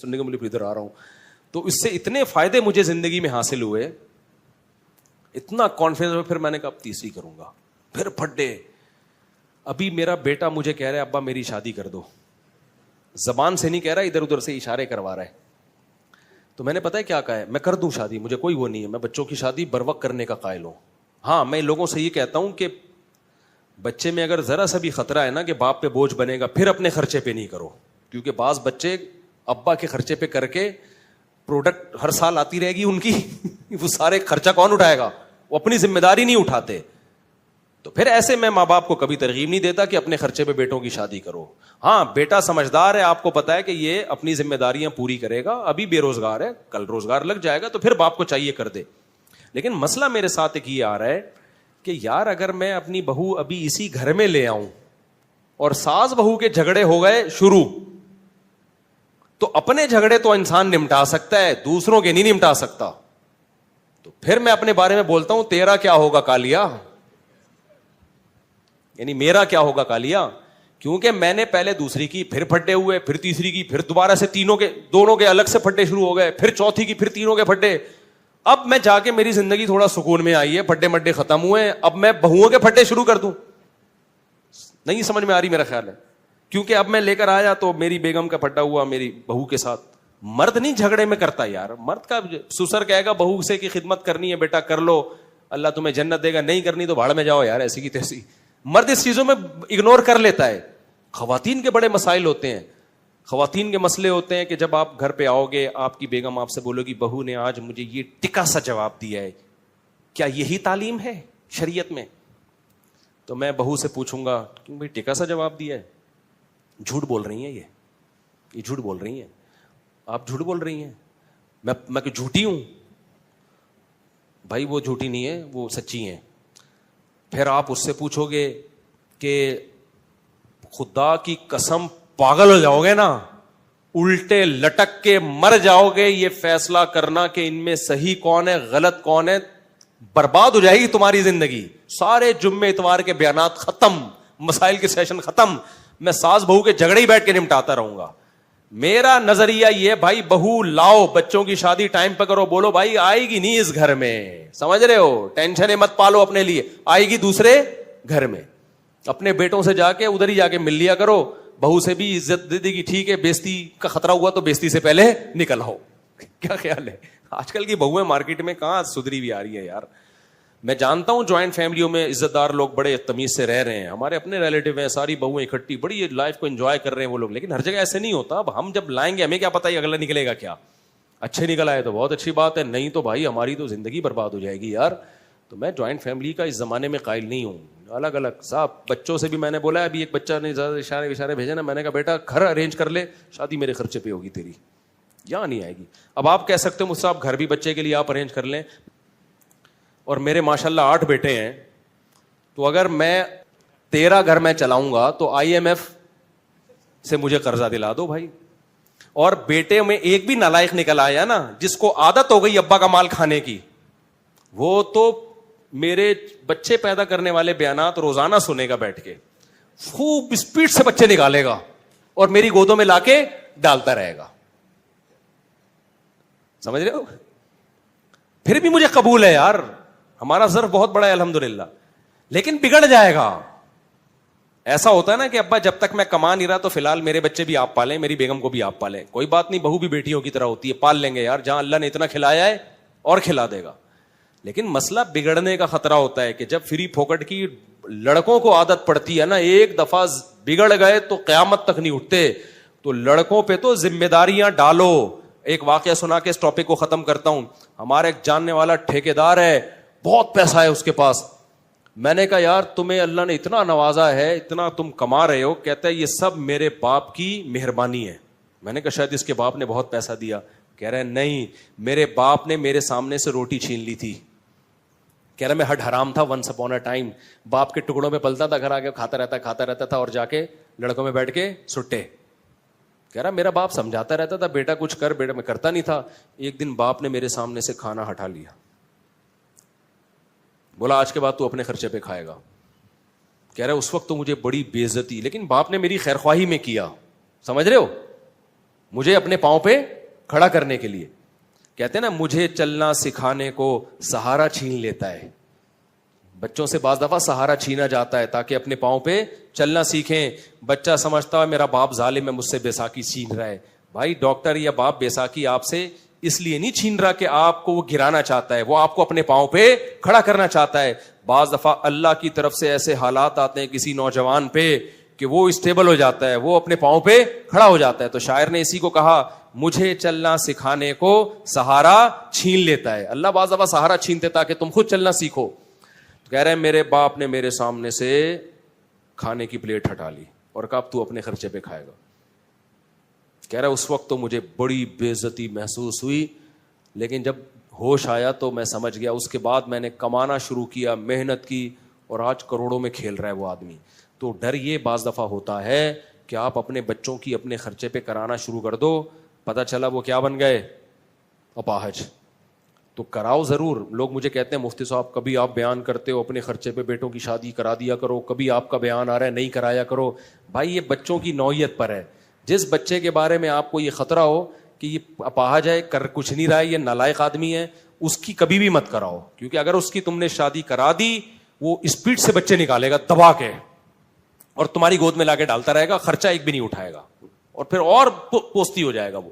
سننے کو مجھے پھر ادھر آ رہا ہوں. تو اس سے اتنے فائدے مجھے زندگی میں حاصل ہوئے, اتنا کانفیڈنس. پھر میں نے کہا اب تیسری کروں گا, پھر پھڈے. ابھی میرا بیٹا مجھے کہہ رہا ہے ابا میری شادی کر دو, زبان سے نہیں کہہ رہا, ادھر ادھر سے اشارے کروا رہا ہے. تو میں نے پتا ہے کیا کہا ہے, میں کر دوں شادی, مجھے کوئی وہ نہیں ہے, میں بچوں کی شادی بر وقت کرنے کا قائل ہوں. ہاں میں لوگوں سے یہ کہتا ہوں کہ بچے میں اگر ذرا سا بھی خطرہ ہے نا کہ باپ پہ بوجھ بنے گا, پھر اپنے خرچے پہ نہیں کرو, کیونکہ بعض بچے ابا کے خرچے پہ کر کے پروڈکٹ ہر سال آتی رہے گی ان کی, وہ سارے خرچہ کون اٹھائے گا, وہ اپنی ذمہ داری نہیں اٹھاتے. تو پھر ایسے میں ماں باپ کو کبھی ترغیب نہیں دیتا کہ اپنے خرچے پہ بیٹوں کی شادی کرو. ہاں بیٹا سمجھدار ہے, آپ کو پتا ہے کہ یہ اپنی ذمہ داریاں پوری کرے گا, ابھی بے روزگار ہے, کل روزگار لگ جائے گا, تو پھر باپ کو چاہیے کر دے. لیکن مسئلہ میرے ساتھ ایک یہ آ رہا ہے کہ یار اگر میں اپنی بہو ابھی اسی گھر میں لے آؤں اور ساس بہو کے جھگڑے ہو گئے شروع, تو اپنے جھگڑے تو انسان نمٹا سکتا ہے, دوسروں کے نہیں نمٹا سکتا. تو پھر میں اپنے بارے میں بولتا ہوں تیرا کیا ہوگا کالیا, یعنی میرا کیا ہوگا کالیا, کیونکہ میں نے پہلے دوسری کی, پھر پھڈے ہوئے, پھر تیسری کی, پھر دوبارہ سے دونوں کے الگ سے پھڈے شروع ہو گئے, پھر چوتھی کی, پھر تینوں کے پھڈے. اب میں جا کے میری زندگی تھوڑا سکون میں آئی ہے, پھڈے مڈے ختم ہوئے, اب میں بہوؤں کے پھڈے شروع کر دوں. نہیں سمجھ میں آ رہی میرا خیال ہے, کیونکہ اب میں لے کر آیا تو میری بیگم کا پھڈا ہوا میری بہو کے ساتھ. مرد نہیں جھگڑے میں کرتا یار, مرد کا سسر کہے گا بہو سے کی خدمت کرنی ہے بیٹا کر لو, اللہ تمہیں جنت دے گا, نہیں کرنی تو بھاڑ میں جاؤ یار, ایسی کی تیسی. مرد اس چیزوں میں اگنور کر لیتا ہے. خواتین کے بڑے مسائل ہوتے ہیں, خواتین کے مسئلے ہوتے ہیں کہ جب آپ گھر پہ آؤ گے, آپ کی بیگم آپ سے بولو گی بہو نے آج مجھے یہ ٹکا سا جواب دیا ہے, کیا یہی تعلیم ہے شریعت میں؟ تو میں بہو سے پوچھوں گا کہ بھائی ٹکا سا جواب دیا ہے, جھوٹ بول رہی ہیں, یہ جھوٹ بول رہی ہیں, آپ جھوٹ بول رہی ہیں, میں کہ جھوٹی ہوں؟ بھائی وہ جھوٹی نہیں ہے, وہ سچی ہیں. پھر آپ اس سے پوچھو گے کہ خدا کی قسم پاگل ہو جاؤ گے نا, الٹے لٹک کے مر جاؤ گے یہ فیصلہ کرنا کہ ان میں صحیح کون ہے غلط کون ہے, برباد ہو جائے گی تمہاری زندگی. سارے جمعے اتوار کے بیانات ختم, مسائل کے سیشن ختم, میں ساس بہو کے جھگڑے ہی بیٹھ کے نمٹاتا رہوں گا. میرا نظریہ یہ بھائی بہو لاؤ, بچوں کی شادی ٹائم پہ کرو, بولو بھائی آئے گی نہیں اس گھر میں, سمجھ رہے ہو, ٹینشن مت پالو اپنے لیے, آئے گی دوسرے گھر میں. اپنے بیٹوں سے جا کے ادھر ہی جا کے مل لیا کرو, بہو سے بھی عزت دے دے گی, ٹھیک ہے بیزتی کا خطرہ ہوا تو بیزتی سے پہلے نکل آؤ. کیا خیال ہے؟ آج کل کی بہویں مارکیٹ میں کہاں سدھری ہوئی آ رہی ہے یار. میں جانتا ہوں جوائنٹ فیملیوں میں عزت دار لوگ بڑے تمیز سے رہ رہے ہیں, ہمارے اپنے ریلیٹیو ہیں, ساری بہویں اکٹھی بڑی لائف کو انجوائے کر رہے ہیں وہ لوگ, لیکن ہر جگہ ایسے نہیں ہوتا. اب ہم جب لائیں گے ہمیں کیا پتا یہ اگلا نکلے گا کیا, اچھے نکل آئے تو بہت اچھی بات ہے, نہیں تو بھائی ہماری تو زندگی برباد ہو جائے گی یار. تو میں جوائنٹ فیملی کا اس زمانے میں قائل نہیں ہوں. الگ الگ صاحب بچوں سے بھی میں نے بولا, ابھی ایک بچہ نے زیادہ اشارے بھیجے نا, میں نے کہا بیٹا گھر ارینج کر لے, شادی میرے خرچے پہ ہوگی تیری, یہاں نہیں آئے گی. اب آپ کہہ سکتے ہو مجھ سے آپ گھر بھی بچے کے لیے آپ ارینج کر لیں, اور میرے ماشاءاللہ 8 بیٹے ہیں, تو اگر میں 13 گھر میں چلاؤں گا تو IMF سے مجھے قرضہ دلا دو بھائی. اور بیٹے میں ایک بھی نالائق نکل آیا نا جس کو عادت ہو گئی ابا کا مال کھانے کی, وہ تو میرے بچے پیدا کرنے والے بیانات روزانہ سنے گا بیٹھ کے, خوب اسپیڈ سے بچے نکالے گا اور میری گودوں میں لا کے ڈالتا رہے گا. سمجھ رہے ہو؟ پھر بھی مجھے قبول ہے یار, ہمارا ظرف بہت بڑا ہے الحمدللہ, لیکن بگڑ جائے گا. ایسا ہوتا ہے نا کہ ابا جب تک میں کما نہیں رہا تو فی الحال میرے بچے بھی آپ پالیں, میری بیگم کو بھی آپ پالیں, کوئی بات نہیں, بہو بھی بیٹیوں کی طرح ہوتی ہے, پال لیں گے یار, جہاں اللہ نے اتنا کھلایا ہے اور کھلا دے گا. لیکن مسئلہ بگڑنے کا خطرہ ہوتا ہے کہ جب فری پھوکٹ کی لڑکوں کو عادت پڑتی ہے نا, ایک دفعہ بگڑ گئے تو قیامت تک نہیں اٹھتے. تو لڑکوں پہ تو ذمہ داریاں ڈالو. ایک واقعہ سنا کے اس ٹاپک کو ختم کرتا ہوں. ہمارا ایک جاننے والا ٹھیکیدار ہے, بہت پیسہ ہے اس کے پاس. میں نے کہا یار تمہیں اللہ نے اتنا نوازا ہے, اتنا تم کما رہے ہو. کہتا ہے یہ سب میرے باپ کی مہربانی ہے. میں نے کہا شاید اس کے باپ نے بہت پیسہ دیا. کہہ رہے نہیں, میرے باپ نے میرے سامنے سے روٹی چھین لی تھی. کہہ رہا میں ہڈ حرام تھا ونس اپون اے ٹائم, باپ کے ٹکڑوں میں پلتا تھا, گھر آ کے کھاتا رہتا تھا, اور جا کے لڑکوں میں بیٹھ کے سٹے. کہہ رہا میرا باپ سمجھاتا رہتا تھا بیٹا کچھ کر, بیٹا میں کرتا نہیں تھا. ایک دن باپ نے میرے سامنے سے کھانا ہٹا لیا, بولا آج کے بعد تو اپنے خرچے پہ کھائے گا. کہہ رہا اس وقت تو مجھے بڑی بے عزتی, لیکن باپ نے میری خیر خواہی میں کیا. سمجھ رہے ہو؟ مجھے اپنے پاؤں پہ کھڑا کرنے کے لیے. کہتے ہیں نا مجھے چلنا سکھانے کو سہارا چھین لیتا ہے. بچوں سے بعض دفعہ سہارا چھینا جاتا ہے تاکہ اپنے پاؤں پہ چلنا سیکھیں. بچہ سمجھتا ہے میرا باپ ظالم ہے, مجھ سے بیساکھی چھین رہا ہے. بھائی ڈاکٹر یا باپ بیساکھی آپ سے اس لیے نہیں چھین رہا کہ آپ کو وہ گرانا چاہتا ہے, وہ آپ کو اپنے پاؤں پہ کھڑا کرنا چاہتا ہے. بعض دفعہ اللہ کی طرف سے ایسے حالات آتے ہیں کسی نوجوان پہ کہ وہ اسٹیبل ہو جاتا ہے, وہ اپنے پاؤں پہ کھڑا ہو جاتا ہے. تو شاعر نے اسی کو کہا مجھے چلنا سکھانے کو سہارا چھین لیتا ہے. اللہ بعض دفعہ سہارا چھینتے تاکہ تم خود چلنا سیکھو. تو کہہ رہے ہیں میرے باپ نے میرے سامنے سے کھانے کی پلیٹ ہٹا لی اور کہا اب تو اپنے خرچے پہ کھائے گا. کہہ رہا ہے اس وقت تو مجھے بڑی بے عزتی محسوس ہوئی, لیکن جب ہوش آیا تو میں سمجھ گیا. اس کے بعد میں نے کمانا شروع کیا, محنت کی, اور آج کروڑوں میں کھیل رہا ہے وہ آدمی. تو ڈر یہ بعض دفعہ ہوتا ہے کہ آپ اپنے بچوں کی اپنے خرچے پہ کرانا شروع کر دو, پتہ چلا وہ کیا بن گئے, اپاہج. تو کراؤ ضرور. لوگ مجھے کہتے ہیں مفتی صاحب کبھی آپ بیان کرتے ہو اپنے خرچے پہ بیٹوں کی شادی کرا دیا کرو, کبھی آپ کا بیان آ رہا ہے نہیں کرایا کرو. بھائی یہ بچوں کی نوعیت پر ہے. جس بچے کے بارے میں آپ کو یہ خطرہ ہو کہ یہ اپاہج ہے, کر کچھ نہیں رہا ہے, یہ نالائق آدمی ہے, اس کی کبھی بھی مت کراؤ. کیونکہ اگر اس کی تم نے شادی کرا دی وہ اسپیڈ سے بچے نکالے گا دبا کے اور تمہاری گود میں لا کے ڈالتا رہے گا, خرچہ ایک بھی نہیں اٹھائے گا اور پھر اور پوستی ہو جائے گا وہ.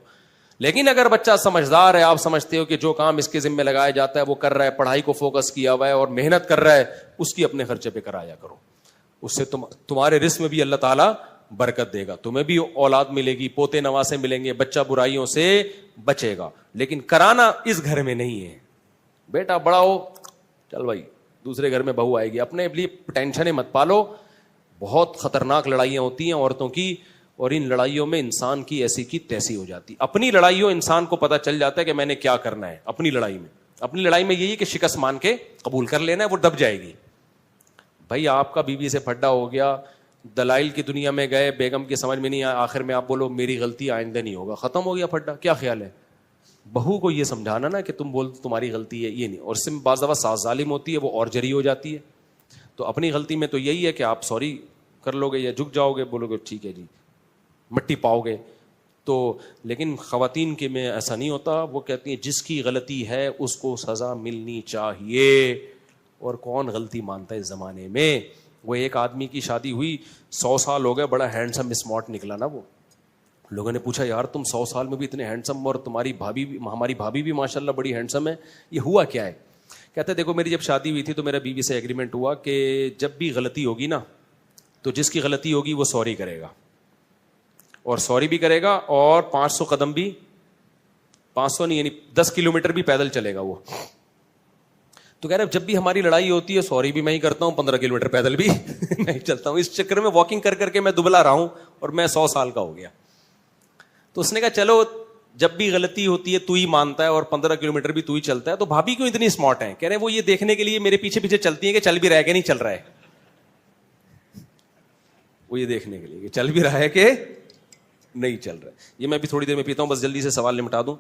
لیکن اگر بچہ سمجھدار ہے, آپ سمجھتے ہو کہ جو کام اس کے ذمہ لگایا جاتا ہے وہ کر رہا ہے, پڑھائی کو فوکس کیا ہوا ہے اور محنت کر رہا ہے, اس کی اپنے خرچے پہ کرایا کرو. اس سے تمہارے رزق میں بھی اللہ تعالیٰ برکت دے گا, تمہیں بھی اولاد ملے گی, پوتے نواسے ملیں گے, بچہ برائیوں سے بچے گا. لیکن کرانا اس گھر میں نہیں ہے. بیٹا بڑا ہو, چل بھائی دوسرے گھر میں بہو آئے گی, اپنے لیے ٹینشنیں مت پالو. بہت خطرناک لڑائیاں ہوتی ہیں عورتوں کی, اور ان لڑائیوں میں انسان کی ایسی کی تیسی ہو جاتی. اپنی لڑائیوں انسان کو پتا چل جاتا ہے کہ میں نے کیا کرنا ہے. اپنی لڑائی میں یہی ہے کہ شکست مان کے قبول کر لینا ہے, وہ دب جائے گی. بھائی آپ کا بیوی سے پھڈا ہو گیا, دلائل کی دنیا میں گئے, بیگم کی سمجھ میں نہیں آیا, آخر میں آپ بولو میری غلطی آئندہ نہیں ہوگا, ختم ہو گیا پھڈا. کیا خیال ہے؟ بہو کو یہ سمجھانا نا کہ تم بول تمہاری غلطی ہے, یہ نہیں. اور اس سے بعض دفعہ ساس ظالم ہوتی ہے, وہ اور جری ہو جاتی ہے. تو اپنی غلطی میں تو یہی ہے کہ آپ سوری کر لو گے یا جھک جاؤ گے, بولو گے ٹھیک ہے جی, مٹی پاؤ گے. تو لیکن خواتین کے میں ایسا نہیں ہوتا. وہ کہتی ہیں جس کی غلطی ہے اس کو سزا ملنی چاہیے, اور کون غلطی مانتا ہے اس زمانے میں. وہ ایک آدمی کی شادی ہوئی, 100 سال ہو گئے, بڑا ہینڈسم اسمارٹ نکلا نا وہ. لوگوں نے پوچھا یار تم 100 سال میں بھی اتنے ہینڈسم, اور تمہاری بھابھی بھی, ہماری بھابھی بھی ماشاءاللہ بڑی ہینڈسم ہے, یہ ہوا کیا ہے؟ کہتے دیکھو میری جب شادی ہوئی تھی تو میرا بیوی سے ایگریمنٹ ہوا کہ جب بھی غلطی ہوگی نا تو جس کی غلطی ہوگی وہ سوری کرے گا, اور سوری بھی کرے گا, اور 500 قدم بھی, 500 نہیں یعنی 10 کلومیٹر بھی پیدل چلے گا وہ. تو کہہ رہے جب بھی ہماری لڑائی ہوتی ہے سوری بھی میں ہی کرتا ہوں, 15 کلومیٹر پیدل بھی میں ہی چلتا ہوں. اس چکر میں واکنگ کر کر کے میں دبلا رہا ہوں اور میں 100 سال کا ہو گیا. تو اس نے کہا چلو جب بھی غلطی ہوتی ہے تو ہی مانتا ہے اور 15 کلومیٹر بھی تو ہی چلتا ہے, تو بھابھی کیوں اتنی اسمارٹ ہے؟ کہہ رہے وہ یہ دیکھنے کے لیے میرے پیچھے پیچھے چلتی ہیں کہ چل بھی رہا ہے کہ نہیں چل رہا ہے. وہ یہ دیکھنے کے لیے کہ چل بھی رہا ہے کہ نہیں چل رہا ہے. یہ میں بھی تھوڑی دیر میں پیتا ہوں, بس جلدی سے سوال نمٹا دوں.